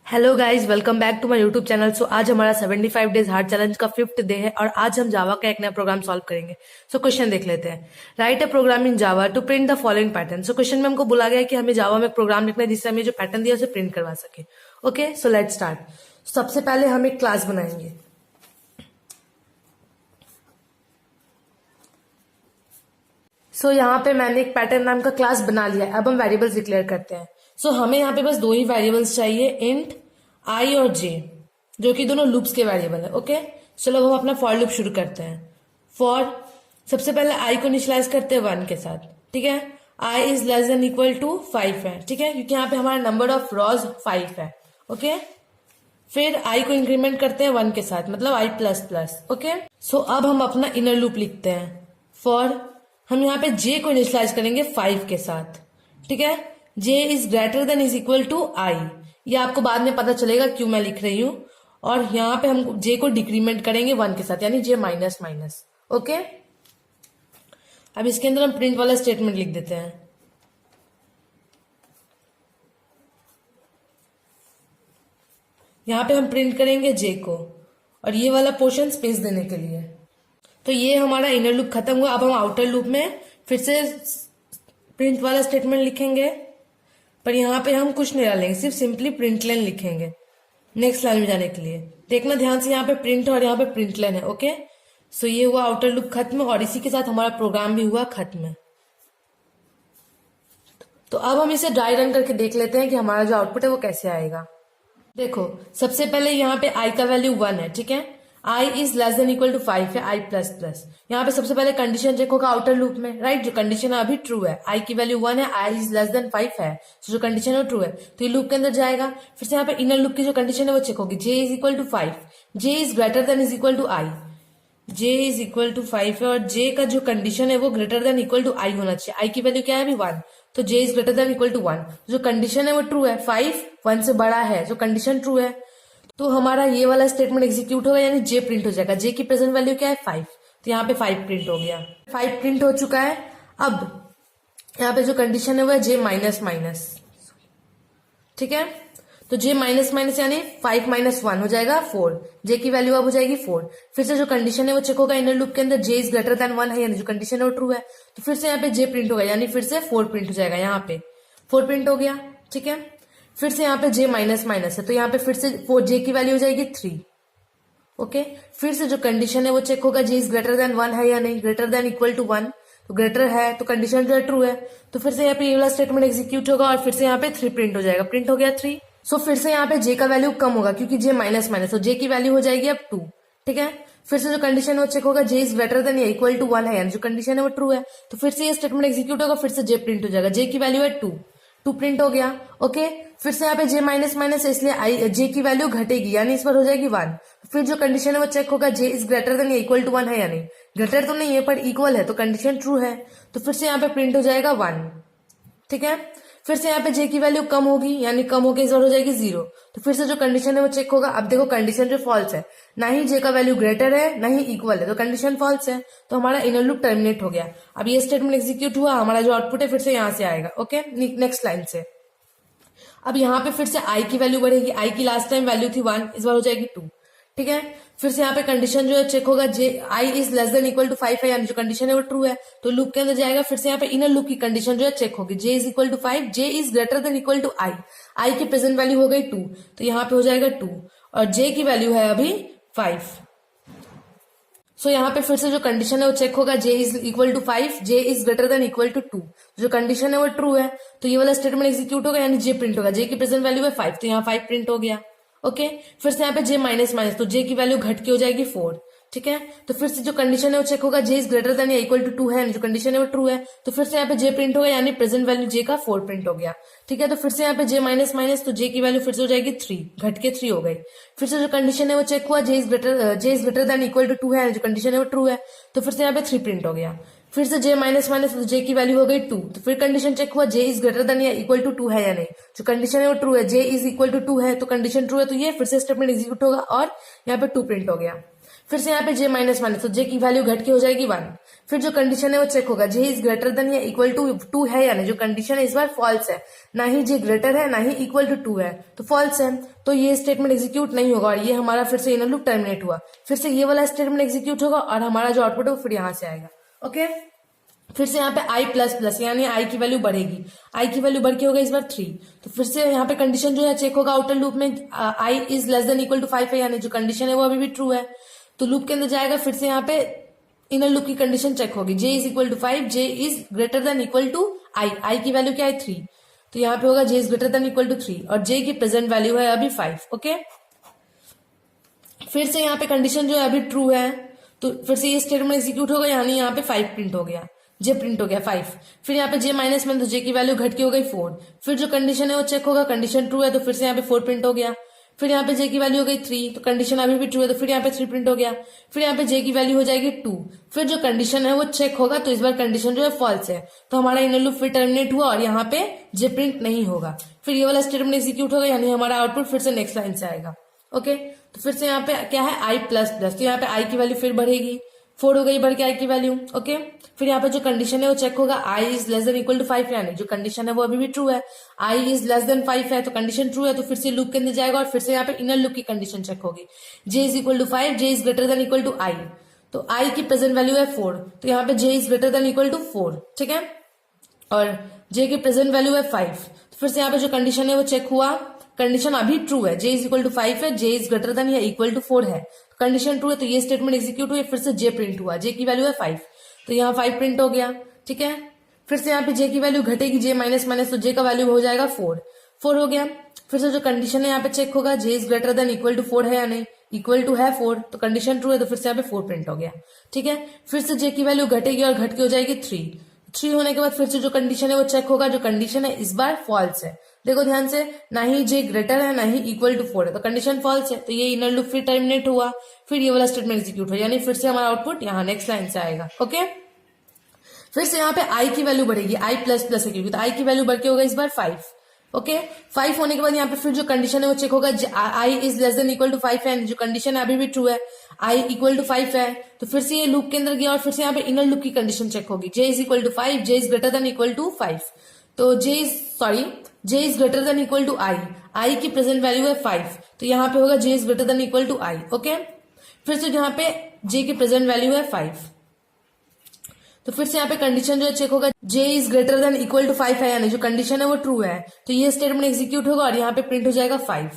Hello guys, welcome back to my YouTube channel. So आज हमारा 75 days hard challenge का 5th day है और आज हम जावा का एक नया प्रोग्राम सॉल्व करेंगे। सो क्वेश्चन देख लेते हैं। Write a program in Java to print the following pattern. So question में हमको बोला गया है कि हमें जावा में एक प्रोग्राम लिखना है जिससे हमें जो पैटर्न दिया उसे प्रिंट करवा सके। Okay, so let's start. सबसे पहले हम एक क्लास बनाएंगे। सो यहाँ पे मैंने एक पैटर्न नाम का क्लास बना लिया है। अब हम वेरिएबल्स डिक्लेयर करते हैं। सो हमें यहाँ पे बस दो ही वेरिएबल्स चाहिए, इंट आई और जे, जो कि दोनों लूप्स के वेरिएबल है। ओके, चलो हम अपना फॉर लूप शुरू करते हैं। फॉर सबसे पहले आई को इनिशियलाइज करते हैं 1 के साथ। ठीक है, I is less than equal to 5 है। ठीक है, क्योंकि यहाँ पे हमारा नंबर ऑफ रॉज 5 है। ओके, फिर आई को इंक्रीमेंट करते हैं 1 के साथ, मतलब आई प्लस प्लस। ओके, सो अब हम अपना इनर लूप लिखते हैं। फॉर हम यहाँ पे जे को इनिशियलाइज करेंगे 5 के साथ। ठीक है, J is greater than is equal to I. ये आपको बाद में पता चलेगा क्यों मैं लिख रही हूं। और यहाँ पे हम जे को डिक्रीमेंट करेंगे 1 के साथ, यानी जे माइनस माइनस। ओके, अब इसके अंदर हम प्रिंट वाला स्टेटमेंट लिख देते हैं। यहाँ पे हम प्रिंट करेंगे जे को और ये वाला पोर्शन स्पेस देने के लिए। तो ये हमारा इनर लूप खत्म हुआ। अब हम आउटर लूप में फिर से प्रिंट वाला स्टेटमेंट लिखेंगे, पर यहाँ पे हम कुछ नहीं डालेंगे, सिर्फ सिंपली प्रिंट लाइन लिखेंगे नेक्स्ट लाइन में जाने के लिए। देखना ध्यान से, यहाँ पे प्रिंट और यहाँ पे प्रिंट लाइन है। ओके, सो ये हुआ आउटर लूप खत्म और इसी के साथ हमारा प्रोग्राम भी हुआ खत्म। तो अब हम इसे ड्राई रन करके देख लेते हैं कि हमारा जो आउटपुट है वो कैसे आएगा। देखो, सबसे पहले यहाँ पे आई का वैल्यू 1 है। ठीक है, I is less than equal to 5 है, आई प्लस प्लस। यहाँ पे सबसे पहले कंडीशन चेक होगा आउटर लूप में। राइट, जो कंडीशन है अभी ट्रू है, आई की वैल्यू 1 है, आई इज लेस देन 5 है, तो जो कंडीशन है वो ट्रू है, तो ये लूप के अंदर जाएगा। फिर से यहाँ पे इनर लूप की जो कंडीशन है वो चेक होगी, J is equal to 5, J is greater than is equal to I. J is equal to 5 है और जे का जो कंडीशन है वो greater than equal to I होना चाहिए। आई की वैल्यू क्या है अभी 1, तो J is greater than equal to 1। जो कंडीशन है वो ट्रू है, 5 1 से बड़ा है, जो कंडीशन ट्रू है, तो हमारा ये वाला स्टेटमेंट एग्जीक्यूट होगा, यानी जे प्रिंट हो जाएगा। जे की प्रेजेंट वैल्यू क्या है 5, तो यहाँ पे 5 प्रिंट हो गया। 5 प्रिंट हो चुका है। अब यहाँ पे जो कंडीशन है वो है जे माइनस माइनस। ठीक है, तो जे माइनस माइनस यानी 5 माइनस 1 हो जाएगा 4। जे की वैल्यू अब हो जाएगी 4। फिर से जो कंडीशन है वो चेक होगा इनर लूप के अंदर, जे इज ग्रेटर देन 1 है, यानी जो कंडीशन है वो ट्रू है, तो फिर से यहाँ पे जे प्रिंट होगा, यानी फिर से 4 प्रिंट हो जाएगा। यहाँ पे 4 प्रिंट हो गया। ठीक है, फिर से यहाँ पे जे माइनस माइनस है, तो यहाँ पे फिर से जे की वैल्यू हो जाएगी 3। ओके, फिर से जो कंडीशन है वो चेक होगा, जे इज ग्रेटर देन 1 है या नहीं, ग्रेटर देन इक्वल टू 1, तो ग्रेटर है, तो कंडीशन जो है ट्रू है, तो फिर से यहाँ पे ये वाला स्टेटमेंट एग्जीक्यूट होगा और फिर से यहाँ पे 3 प्रिंट हो जाएगा। प्रिंट हो गया 3। सो फिर से यहाँ पे जे का वैल्यू कम होगा क्योंकि जे माइनस माइनस, तो जे की वैल्यू हो जाएगी अब 2। ठीक है, फिर से जो कंडीशन है वो चेक होगा, जे इज ग्रेटर देन या इक्वल टू 1 है, यानी जो कंडीशन है वो ट्रू है, तो फिर से ये स्टेटमेंट एग्जीक्यूट होगा, फिर से जे प्रिंट हो जाएगा। जे की वैल्यू है 2 प्रिंट हो गया। ओके, फिर से यहाँ पे जे माइनस माइनस है, इसलिए आई जे की वैल्यू घटेगी, यानी इस पर हो जाएगी 1। फिर जो कंडीशन है वो चेक होगा, जे इज ग्रेटर देन या इक्वल टू 1 है या नहीं, ग्रेटर तो नहीं है पर इक्वल है, तो कंडीशन ट्रू है, तो फिर से यहाँ पे प्रिंट हो जाएगा 1। ठीक है, फिर से यहाँ पे जे की वैल्यू कम होगी, यानी कम होकर इस बार हो जाएगी 0, तो फिर से जो कंडीशन है वो चेक होगा। अब देखो कंडीशन जो फॉल्स है, ना ही जे का वैल्यू ग्रेटर है ना ही इक्वल है, तो कंडीशन फॉल्स है, तो हमारा इनर लूप टर्मिनेट हो गया। अब ये स्टेटमेंट एग्जीक्यूट हुआ, हमारा जो आउटपुट है फिर से यहाँ से आएगा। ओके, नेक्स्ट लाइन से अब यहाँ पे फिर से आई की वैल्यू बढ़ेगी। आई की लास्ट टाइम वैल्यू थी 1, इस बार हो जाएगी 2। ठीक है, फिर से यहाँ पे कंडीशन जो है चेक होगा, J I is less than equal to 5 है, यानी जो कंडीशन है वो ट्रू है, तो लूप के अंदर जाएगा। फिर से यहाँ पे इनर लूप की कंडीशन जो है चेक होगी, J is equal to 5, J is greater than equal to I. I की प्रेजेंट वैल्यू हो गई 2, तो यहाँ पे हो जाएगा 2 और जे की वैल्यू है अभी 5। सो यहाँ पे फिर से जो कंडीशन है वो चेक होगा, J is equal to 5, J is greater than equal to 2, जो कंडीशन है वो ट्रू है, तो ये वाला स्टेटमेंट एग्जीक्यूट होगा, यानी जे प्रिंट होगा। जे की प्रेजेंट वैल्यू है 5, तो यहाँ 5 प्रिंट हो गया। ओके, फिर से यहाँ पे जे माइनस माइनस, तो जे की वैल्यू घट के हो जाएगी 4। ठीक है, तो फिर से जो कंडीशन है वो चेक होगा, जे इज ग्रेटर देन या इक्वल टू 2 है, जो कंडीशन है वो ट्रू है, तो फिर से यहाँ पे जे प्रिंट होगा, यानी प्रेजेंट वैल्यू जे का 4 प्रिंट हो गया। ठीक है, तो फिर से यहाँ पे जे माइनस माइनस, तो जे की वैल्यू फिर से हो जाएगी 3, घट के 3 हो गई। फिर से जो कंडीशन है वो चेक हुआ, J is greater than equal to 2 है, जो कंडीशन है वो ट्रू है, तो फिर से यहाँ पे 3 प्रिंट हो गया। फिर से जे माइनस माइनस, तो जे की वैल्यू हो गई 2, तो फिर कंडीशन चेक हुआ, जे इज ग्रेटर देन या इक्वल टू 2 है या नहीं, जो कंडीशन है वो ट्रू है, जे इज इक्वल टू 2 है, तो कंडीशन ट्रू है, तो ये फिर से स्टेटमेंट एग्जीक्यूट होगा और यहाँ पे 2 प्रिंट हो गया। फिर से यहाँ पे जे माइनस माइनस, तो जे की वैल्यू घट के हो जाएगी 1। फिर जो कंडीशन है वो चेक होगा, जे इज ग्रेटर देन या इक्वल टू 2 है या नहीं। जो कंडीशन है इस बार फॉल्स है, ना ही जे ग्रेटर है ना ही इक्वल टू 2 है, तो फॉल्स है, तो ये स्टेटमेंट एग्जीक्यूट नहीं होगा और ये हमारा फिर से इनर लूप टर्मिनेट हुआ। फिर से ये वाला स्टेटमेंट एग्जीक्यूट होगा और हमारा जो आउटपुट है वो फिर यहाँ से आएगा। ओके, फिर से यहाँ पे आई प्लस प्लस, यानी आई की वैल्यू बढ़ेगी। आई की वैल्यू बढ़ के होगा इस बार 3, तो फिर से यहाँ पे कंडीशन जो है चेक होगा आउटर लूप में, I is less than equal to 5 है, यानी जो कंडीशन है वो अभी भी ट्रू है, तो लूप के अंदर जाएगा। फिर से यहाँ पे इनर लूप की कंडीशन चेक होगी, J is equal to 5, J is greater than equal to I, I की वैल्यू क्या है 3, तो यहाँ पे होगा J is greater than equal to 3 और जे की प्रेजेंट वैल्यू है अभी 5। ओके, फिर से यहाँ पे कंडीशन जो है अभी ट्रू है, तो फिर से ये स्टेटमेंट एग्जीक्यूट होगा, यानी यहाँ पे 5 प्रिंट हो गया, जे प्रिंट हो गया 5। फिर यहाँ पे जे माइनस में, तो जे की वैल्यू घट के हो गई 4। फिर जो कंडीशन है वो चेक होगा, कंडीशन ट्रू है तो फिर से यहाँ पे 4 प्रिंट हो गया। फिर यहाँ पे जे की वैल्यू हो गई 3, तो कंडीशन अभी भी ट्रू है तो फिर यहाँ पे 3 प्रिंट हो गया। फिर यहाँ पे जे की वैल्यू हो जाएगी 2। फिर जो कंडीशन है वो चेक होगा, तो इस बार कंडीशन जो है फॉल्स है, तो हमारा इनर लूप फिर टर्मिनेट हुआ और यहाँ पे जे प्रिंट नहीं होगा। फिर ये वाला स्टेटमेंट एग्जीक्यूट होगा, यानी हमारा आउटपुट फिर से नेक्स्ट लाइन से आएगा। ओके, तो फिर से यहाँ पे क्या है आई प्लस प्लस, तो यहाँ पे आई की वैल्यू फिर बढ़ेगी, 4 हो गई बढ़ के आई की वैल्यू। ओके, फिर यहाँ पे जो कंडीशन है वो चेक होगा, I is less than equal to 5, यानी जो कंडीशन है वो अभी भी ट्रू है, आई इज लेस देन 5 है तो कंडीशन ट्रू है, तो फिर से लूप के अंदर जाएगा और फिर से यहाँ पे इनर लूप की कंडीशन चेक होगी, J is equal to 5, J is greater than equal to I, तो आई की प्रेजेंट वैल्यू है 4, तो यहाँ पे J is greater than equal to 4, ठीक है, और जे की प्रेजेंट वैल्यू है 5। तो फिर से यहाँ पे जो कंडीशन है वो चेक हुआ, कंडीशन अभी ट्रू है, जे इज इक्वल टू 5 है, जे इज ग्रेटर देन या इक्वल टू 4 है, कंडीशन ट्रू है, तो ये स्टेटमेंट एग्जीक्यूट हुई। फिर से जे प्रिंट हुआ, जे की वैल्यू है 5, तो यहाँ 5 प्रिंट हो गया, ठीक है। फिर से यहाँ पे जे की वैल्यू घटेगी, जे माइनस माइनस, तो जे का वैल्यू हो जाएगा 4 हो गया। फिर से जो कंडीशन है यहाँ पे चेक होगा, J is greater than equal to 4 है या नहीं, इक्वल टू है 4, तो कंडीशन ट्रू है, तो फिर से यहाँ पे 4 प्रिंट हो गया, ठीक है। फिर से जे की वैल्यू घटेगी और घट के हो जाएगी 3 होने के बाद फिर से जो कंडीशन है वो चेक होगा, जो कंडीशन है इस बार फॉल्स है, देखो ध्यान से, ना ही जे ग्रेटर है ना ही इक्वल टू 4 है, तो कंडीशन फॉल्स है, तो ये इनर लूप फिर टर्मिनेट हुआ। फिर ये वाला स्टेटमेंट एग्जीक्यूट हो, यानी फिर से हमारा आउटपुट यहाँ नेक्स्ट लाइन से आएगा। ओके, फिर से यहाँ पे आई की वैल्यू बढ़ेगी, आई प्लस प्लस है क्योंकि, तो आई की वैल्यू बढ़ के होगा इस बार 5। ओके, 5 होने के बाद यहाँ पे फिर जो कंडीशन है वो चेक होगा, I is less than equal to 5 है, जो कंडीशन है अभी भी ट्रू है, आई इक्वल टू 5 है, तो फिर से ये लूप के अंदर गया और फिर से यहाँ पे इनर लूप की कंडीशन चेक होगी, J is equal to 5, J is greater than equal to 5, तो J is greater than equal to I की प्रेजेंट वैल्यू है 5, तो यहाँ पे होगा J is greater than equal to I. Okay, फिर से यहाँ पे जे की प्रेजेंट वैल्यू है 5, तो फिर से यहाँ पे कंडीशन जो है चेक होगा, J is greater than equal to 5 है, यानी जो कंडीशन है वो ट्रू है, तो ये स्टेटमेंट एग्जीक्यूट होगा और यहाँ पे प्रिंट हो जाएगा 5,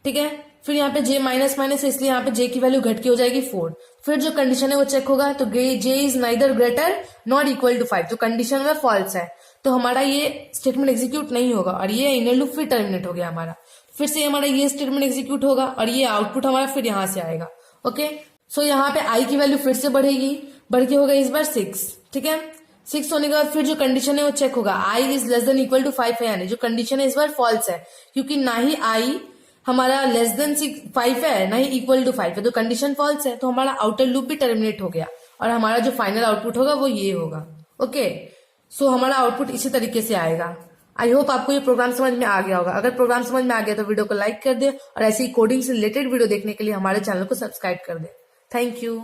ठीक है। फिर यहाँ पे जे माइनस माइनस है, इसलिए यहाँ पे जे की वैल्यू घट के हो जाएगी 4। फिर जो कंडीशन है वो चेक होगा, तो J is neither greater not equal to 5, तो कंडीशन में फॉल्स है, तो हमारा ये स्टेटमेंट एग्जीक्यूट नहीं होगा और ये इनर लूप फिर टर्मिनेट हो गया हमारा। फिर से हमारा ये स्टेटमेंट एग्जीक्यूट होगा और ये आउटपुट हमारा फिर यहाँ से आएगा। ओके, सो यहाँ पे आई की वैल्यू फिर से बढ़ेगी, बढ़ के होगा इस बार 6, ठीक है। 6 होने के बाद फिर जो कंडीशन है वो चेक होगा, I is less than equal to 5 है, यानी जो कंडीशन है इस बार फॉल्स है, क्योंकि ना ही आई हमारा लेस देन 5 है ना ही इक्वल टू 5 है, तो कंडीशन फॉल्स है, तो हमारा आउटर लूप भी टर्मिनेट हो गया और हमारा जो फाइनल आउटपुट होगा वो ये होगा। ओके, सो हमारा आउटपुट इसी तरीके से आएगा। आई होप आपको ये प्रोग्राम समझ में आ गया होगा। अगर प्रोग्राम समझ में आ गया तो वीडियो को लाइक कर दे और ऐसी कोडिंग से रिलेटेड वीडियो देखने के लिए हमारे चैनल को सब्सक्राइब कर दे। Thank you.